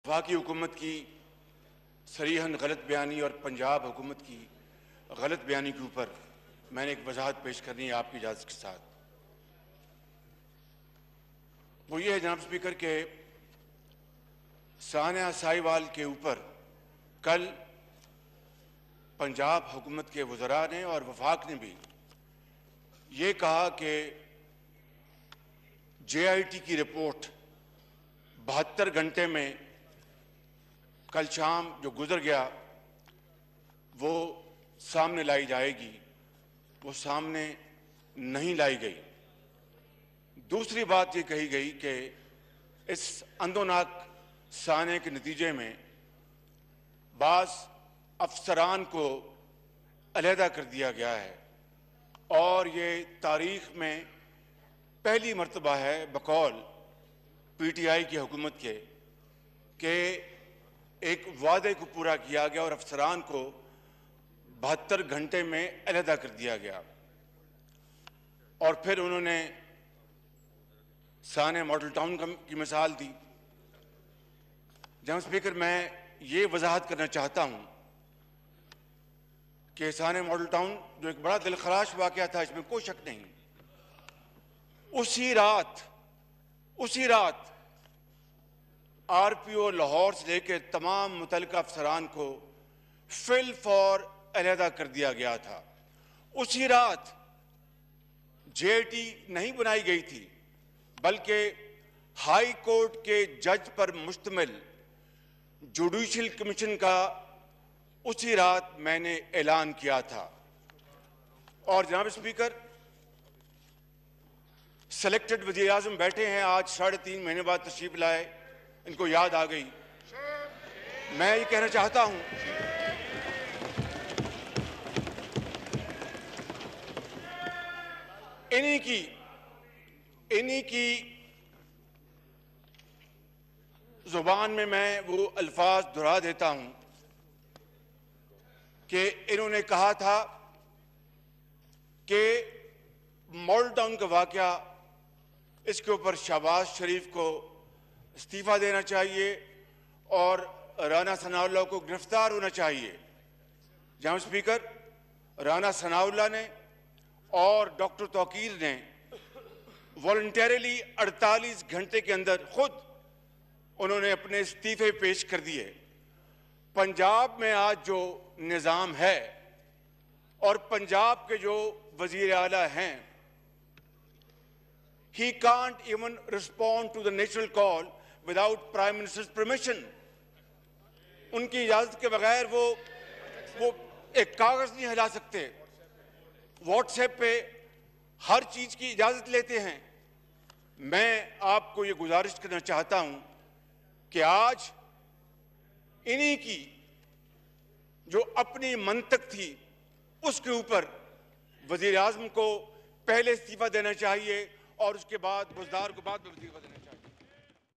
वफाकी हुकूमत की सरीहन गलत बयानी और पंजाब हुकूमत की गलत बयानी के ऊपर मैंने एक वजाहत पेश करनी है आपकी इजाज़त के साथ। वो ये है जनाब स्पीकर के सानिया साहिवाल के ऊपर कल पंजाब हुकूमत के वज़रा ने और वफाक ने भी ये कहा कि JIT की रिपोर्ट 72 घंटे में कल शाम जो गुजर गया वो सामने लाई जाएगी, वो सामने नहीं लाई गई। दूसरी बात ये कही गई कि इस अंदोनाक साने के नतीजे में बाज़ अफसरान को अलहदा कर दिया गया है और ये तारीख़ में पहली मर्तबा है बकौल PTI की हुकूमत के कि एक वादे को पूरा किया गया और अफसरान को 72 घंटे में अलहदा कर दिया गया। और फिर उन्होंने साने मॉडल टाउन की मिसाल दी। जनाब स्पीकर, मैं ये वजाहत करना चाहता हूँ कि साने मॉडल टाउन जो एक बड़ा दिलखराश वाक़या था, इसमें कोई शक नहीं, उसी रात RPO लाहौर से लेकर तमाम मुतल्लिका अफसरान को फिल फॉर अलहदा कर दिया गया था। उसी रात JIT नहीं बनाई गई थी, बल्कि हाई कोर्ट के जज पर मुश्तमिल जुडिशल कमीशन का उसी रात मैंने ऐलान किया था। और जनाब स्पीकर, सेलेक्टेड वज़ीर आज़म बैठे हैं, आज 3.5 महीने बाद तशरीफ लाए, इनको याद आ गई। मैं ये कहना चाहता हूं इन्हीं की जुबान में मैं वो अल्फाज दोहरा देता हूं कि इन्होंने कहा था कि मॉडल टाउन का वाक़या, इसके ऊपर शहबाज शरीफ को इस्तीफ़ा देना चाहिए और राना सनाउल्लाह को गिरफ्तार होना चाहिए। जनाब स्पीकर, राना सनाउल्लाह ने और डॉक्टर तौकीर ने वॉलंटरीली 48 घंटे के अंदर खुद उन्होंने अपने इस्तीफ़े पेश कर दिए। पंजाब में आज जो निज़ाम है और पंजाब के जो वज़ीर आला हैं, he can't even respond to the natural call without Prime Minister's permission. उनकी इजाज़त के बगैर वो एक कागज़ नहीं हिला सकते। व्हाट्सएप पे हर चीज़ की इजाज़त लेते हैं। मैं आपको ये गुजारिश करना चाहता हूँ कि आज इन्हीं की जो अपनी मंतक थी उसके ऊपर वज़ीर आज़म को पहले इस्तीफ़ा देना चाहिए और उसके बाद बुज़दार को बाद में इस्तीफ़ा देना चाहिए।